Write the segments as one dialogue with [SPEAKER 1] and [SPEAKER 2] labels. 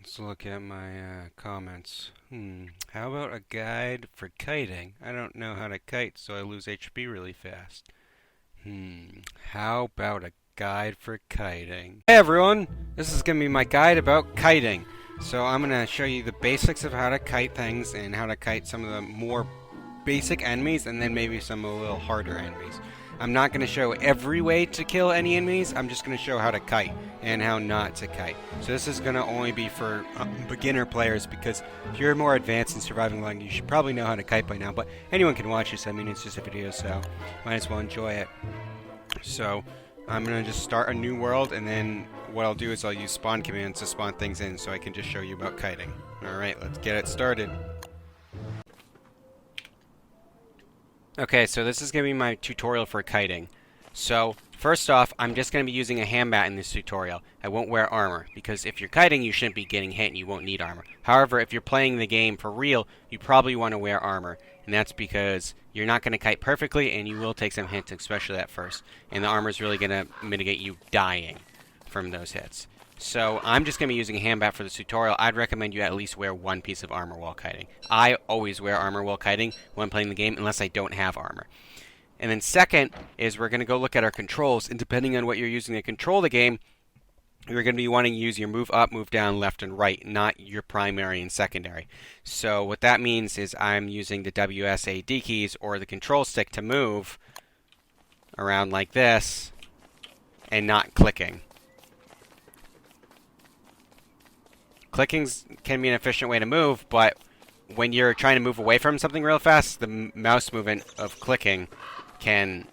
[SPEAKER 1] Let's look at my comments. How about a guide for kiting? I don't know how to kite, so I lose HP really fast. How about a guide for kiting? Hey everyone! This is going to be my guide about kiting. So I'm going to show you the basics of how to kite things and how to kite some of the more basic enemies and then maybe some of the little harder enemies. I'm not going to show every way to kill any enemies, I'm just going to show how to kite and how not to kite. So this is going to only be for beginner players, because if you're more advanced in surviving long, you should probably know how to kite by now, but anyone can watch this. I mean, it's just a video, so might as well enjoy it. So I'm going to just start a new world, and then what I'll do is I'll use spawn commands to spawn things in so I can just show you about kiting. Alright, let's get it started. Okay, so this is going to be my tutorial for kiting. So, first off, I'm just going to be using a hand bat in this tutorial. I won't wear armor, because if you're kiting, you shouldn't be getting hit and you won't need armor. However, if you're playing the game for real, you probably want to wear armor. And that's because you're not going to kite perfectly, and you will take some hits, especially at first. And the armor is really going to mitigate you dying from those hits. So I'm just going to be using a hand bat for this tutorial. I'd recommend you at least wear one piece of armor while kiting. I always wear armor while kiting when playing the game, unless I don't have armor. And then second is we're going to go look at our controls, and depending on what you're using to control the game, you're going to be wanting to use your move up, move down, left, and right, not your primary and secondary. So what that means is I'm using the WSAD keys or the control stick to move around like this and not clicking. Clicking can be an efficient way to move, but when you're trying to move away from something real fast, the mouse movement of clicking can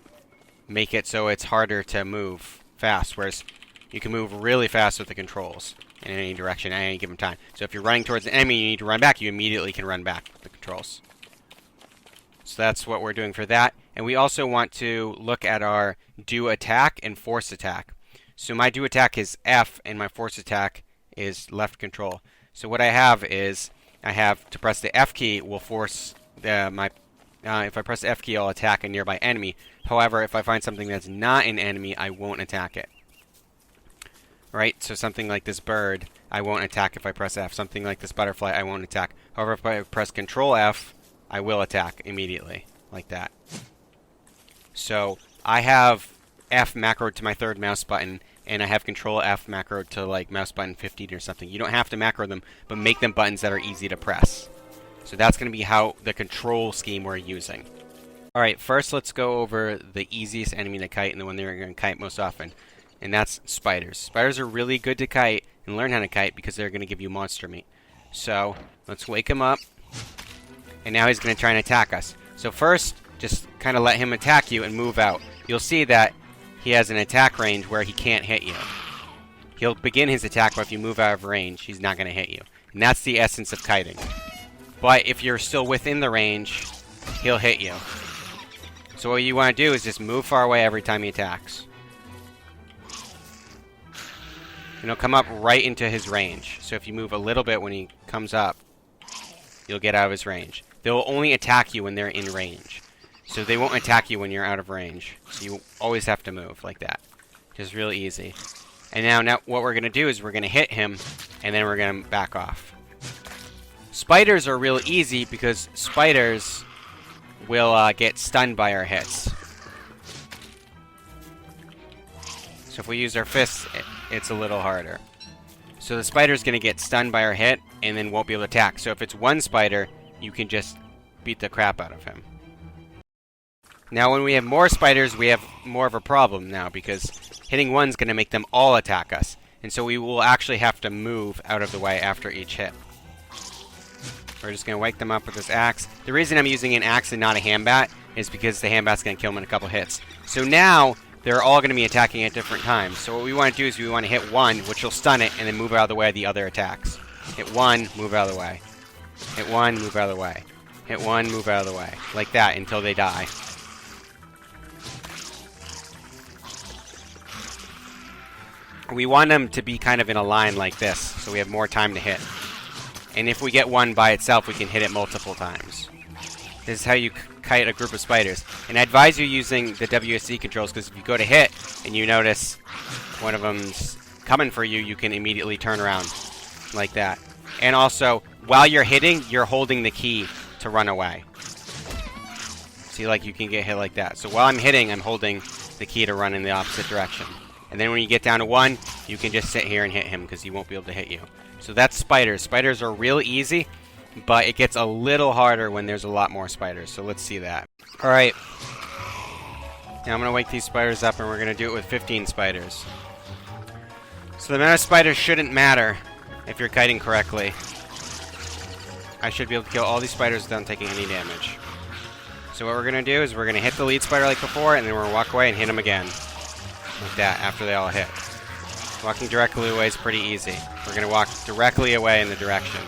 [SPEAKER 1] make it so it's harder to move fast, whereas you can move really fast with the controls in any direction at any given time. So if you're running towards an enemy and you need to run back, you immediately can run back with the controls. So that's what we're doing for that. And we also want to look at our do attack and force attack. So my do attack is F, and my force attack is left control. So what I have is, I have to press the F key will force if I press the F key, I'll attack a nearby enemy. However, if I find something that's not an enemy, I won't attack it. Right? So something like this bird, I won't attack if I press F. Something like this butterfly, I won't attack. However, if I press Control F, I will attack immediately, like that. So I have F macroed to my third mouse button, and I have Control F macroed to like mouse button 15 or something. You don't have to macro them, but make them buttons that are easy to press. So that's going to be how the control scheme we're using. Alright, first let's go over the easiest enemy to kite and the one that you're going to kite most often. And that's spiders. Spiders are really good to kite and learn how to kite because they're going to give you monster meat. So let's wake him up. And now he's going to try and attack us. So first, just kind of let him attack you and move out. You'll see that he has an attack range where he can't hit you. He'll begin his attack, but if you move out of range, he's not going to hit you. And that's the essence of kiting. But if you're still within the range, he'll hit you. So what you want to do is just move far away every time he attacks. And he'll come up right into his range. So if you move a little bit when he comes up, you'll get out of his range. They'll only attack you when they're in range. So they won't attack you when you're out of range. So you always have to move like that. Just really easy. And now what we're going to do is we're going to hit him, and then we're going to back off. Spiders are real easy because spiders will get stunned by our hits. So if we use our fists, it's a little harder. So the spider's going to get stunned by our hit and then won't be able to attack. So if it's one spider, you can just beat the crap out of him. Now when we have more spiders, we have more of a problem now, because hitting one's going to make them all attack us. And so we will actually have to move out of the way after each hit. We're just going to wake them up with this axe. The reason I'm using an axe and not a hand bat is because the hand bat's going to kill them in a couple hits. So now they're all going to be attacking at different times. So what we want to do is we want to hit one, which will stun it, and then move out of the way of the other attacks. Hit one, move out of the way. Hit one, move out of the way. Hit one, move out of the way. Like that until they die. We want them to be kind of in a line like this, so we have more time to hit. And if we get one by itself, we can hit it multiple times. This is how you kite a group of spiders. And I advise you using the WSD controls, because if you go to hit and you notice one of them's coming for you, you can immediately turn around like that. And also, while you're hitting, you're holding the key to run away. See, like, you can get hit like that. So while I'm hitting, I'm holding the key to run in the opposite direction. And then when you get down to 1, you can just sit here and hit him because he won't be able to hit you. So that's spiders. Spiders are real easy, but it gets a little harder when there's a lot more spiders. So let's see that. Alright. Now I'm going to wake these spiders up, and we're going to do it with 15 spiders. So the amount of spiders shouldn't matter if you're kiting correctly. I should be able to kill all these spiders without taking any damage. So what we're going to do is we're going to hit the lead spider like before, and then we're going to walk away and hit him again. Like that, after they all hit. Walking directly away is pretty easy. We're going to walk directly away in the direction.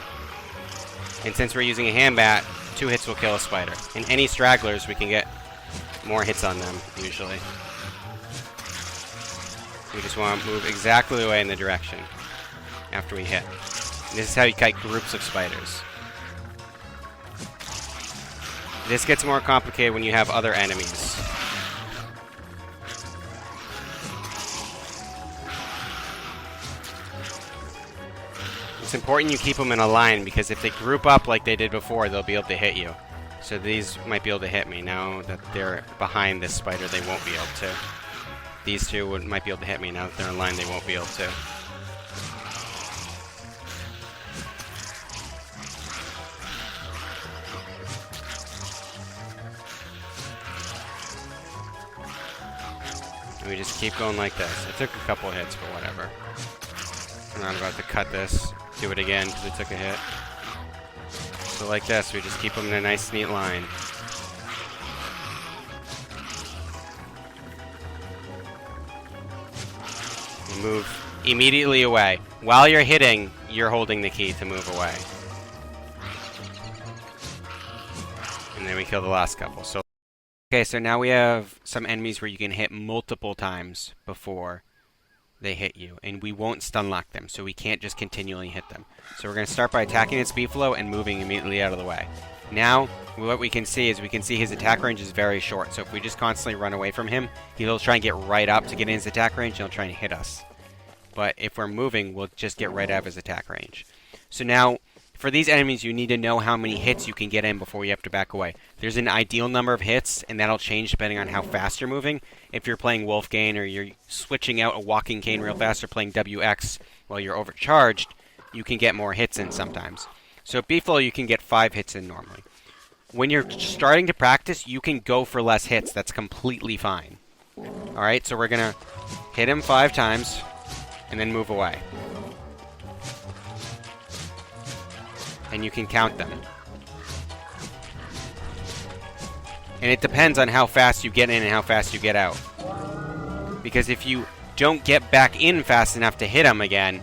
[SPEAKER 1] And since we're using a hand bat, 2 hits will kill a spider. And any stragglers, we can get more hits on them, usually. We just want to move exactly away in the direction after we hit. And this is how you kite groups of spiders. This gets more complicated when you have other enemies. It's important you keep them in a line, because if they group up like they did before, they'll be able to hit you. So these might be able to hit me. Now that they're behind this spider, they won't be able to. These two might be able to hit me. Now that they're in line, they won't be able to. And we just keep going like this. It took a couple hits, but whatever. I'm not about to cut this. Do it again because it took a hit. So like this, we just keep them in a nice, neat line. And move immediately away. While you're hitting, you're holding the key to move away. And then we kill the last couple. So, okay, so now we have some enemies where you can hit multiple times before they hit you, and we won't stun lock them, so we can't just continually hit them. So we're going to start by attacking its B-flow and moving immediately out of the way. Now, what we can see is his attack range is very short, so if we just constantly run away from him, he'll try and get right up to get in his attack range, and he'll try and hit us. But if we're moving, we'll just get right out of his attack range. So now, for these enemies, you need to know how many hits you can get in before you have to back away. There's an ideal number of hits, and that'll change depending on how fast you're moving. If you're playing Wolf Cane, or you're switching out a walking cane real fast, or playing WX while you're overcharged, you can get more hits in sometimes. So at B-Flow, you can get 5 hits in normally. When you're starting to practice, you can go for less hits. That's completely fine. Alright, so we're going to hit him 5 times, and then move away. And you can count them. And it depends on how fast you get in and how fast you get out. Because if you don't get back in fast enough to hit them again,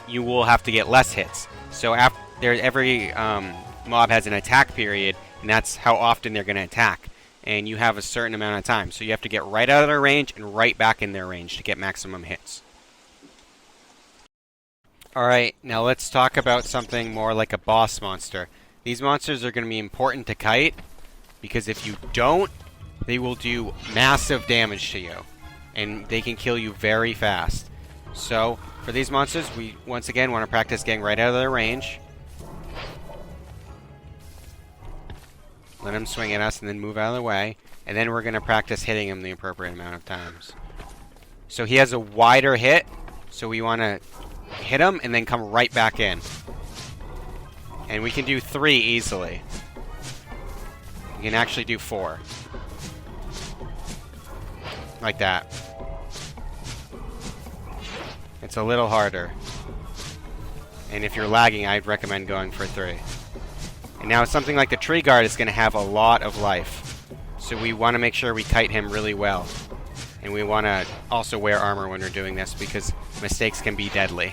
[SPEAKER 1] you will have to get less hits. So every mob has an attack period, and that's how often they're going to attack. And you have a certain amount of time. So you have to get right out of their range and right back in their range to get maximum hits. Alright, now let's talk about something more like a boss monster. These monsters are going to be important to kite, because if you don't, they will do massive damage to you. And they can kill you very fast. So, for these monsters, we once again want to practice getting right out of their range. Let him swing at us and then move out of the way. And then we're going to practice hitting him the appropriate amount of times. So he has a wider hit, so we want to hit him and then come right back in. And we can do 3 easily. We can actually do 4. Like that. It's a little harder. And if you're lagging, I'd recommend going for 3. And now something like the tree guard is going to have a lot of life. So we want to make sure we kite him really well. And we want to also wear armor when we're doing this, because mistakes can be deadly.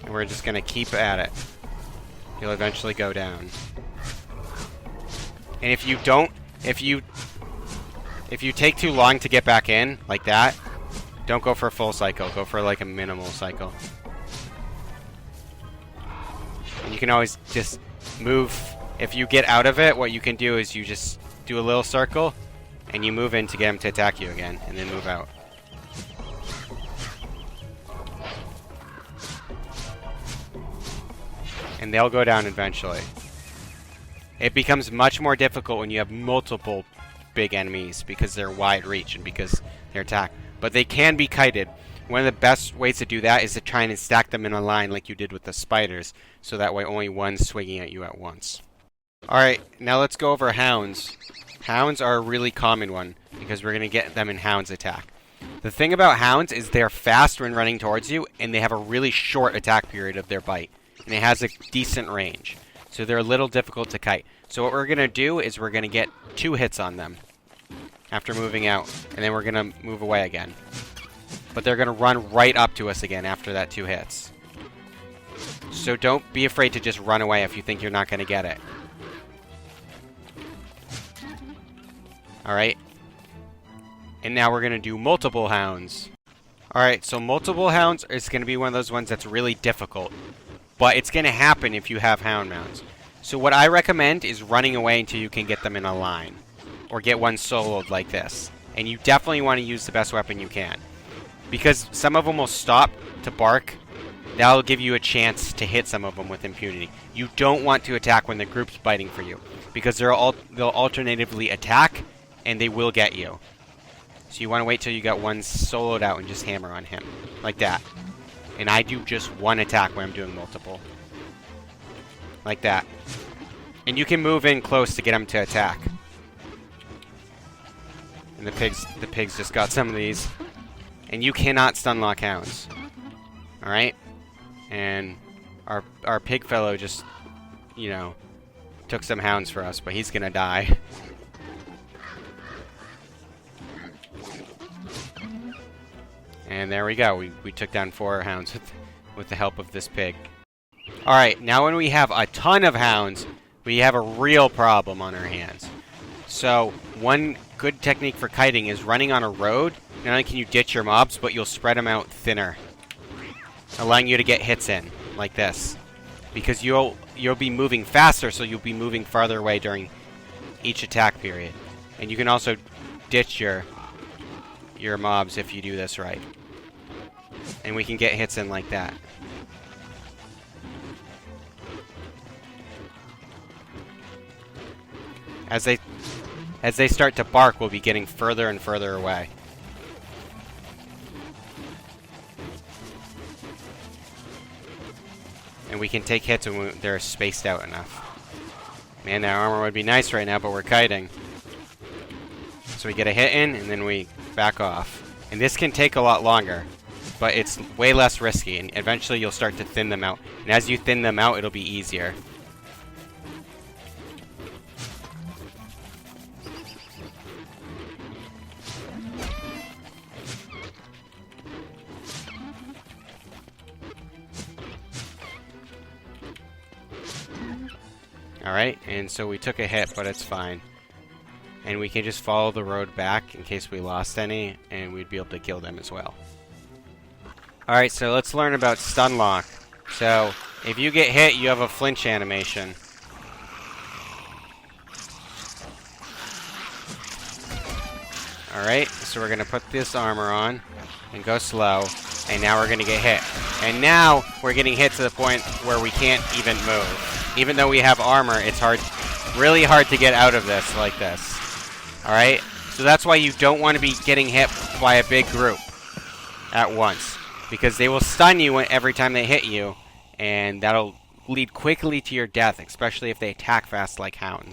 [SPEAKER 1] And we're just going to keep at it. He'll eventually go down. And if you don't, if you take too long to get back in, like that, don't go for a full cycle. Go for like a minimal cycle. And you can always just move. If you get out of it, what you can do is you just do a little circle, and you move in to get them to attack you again, and then move out. And they'll go down eventually. It becomes much more difficult when you have multiple big enemies because they're wide reach and because they're attack. But they can be kited. One of the best ways to do that is to try and stack them in a line like you did with the spiders, so that way only one's swinging at you at once. Alright, now let's go over hounds. Hounds are a really common one because we're going to get them in hounds attack. The thing about hounds is they're fast when running towards you, and they have a really short attack period of their bite. And it has a decent range. So they're a little difficult to kite. So what we're going to do is we're going to get 2 hits on them after moving out. And then we're going to move away again. But they're going to run right up to us again after that 2 hits. So don't be afraid to just run away if you think you're not going to get it. Alright. And now we're going to do multiple hounds. Alright, so multiple hounds is going to be one of those ones that's really difficult. But it's going to happen if you have hound mounts. So what I recommend is running away until you can get them in a line. Or get one soloed like this. And you definitely want to use the best weapon you can. Because some of them will stop to bark. That'll give you a chance to hit some of them with impunity. You don't want to attack when the group's biting for you. Because they'll alternatively attack, and they will get you. So you want to wait till you got one soloed out and just hammer on him. Like that. And I do just one attack when I'm doing multiple. Like that. And you can move in close to get him to attack. And the pigs just got some of these. And you cannot stun lock hounds. Alright? And our pig fellow just, you know, took some hounds for us, but he's gonna die. And there we go. We took down 4 hounds with the help of this pig. Alright, now when we have a ton of hounds, we have a real problem on our hands. So, one good technique for kiting is running on a road. Not only can you ditch your mobs, but you'll spread them out thinner, allowing you to get hits in, like this. Because you'll be moving faster, so you'll be moving farther away during each attack period. And you can also ditch your mobs if you do this right. And we can get hits in like that. As they start to bark, we'll be getting further and further away. And we can take hits when they're spaced out enough. Man, that armor would be nice right now, but we're kiting. So we get a hit in, and then we back off. And this can take a lot longer, but it's way less risky, and eventually you'll start to thin them out. And as you thin them out, it'll be easier. Alright, and so we took a hit, but it's fine. And we can just follow the road back in case we lost any, and we'd be able to kill them as well. Alright, so let's learn about stun lock. So, if you get hit, you have a flinch animation. Alright, so we're going to put this armor on and go slow, and now we're going to get hit. And now we're getting hit to the point where we can't even move. Even though we have armor, it's really hard to get out of this like this. Alright? So that's why you don't want to be getting hit by a big group at once. Because they will stun you every time they hit you, and that'll lead quickly to your death, especially if they attack fast like hounds.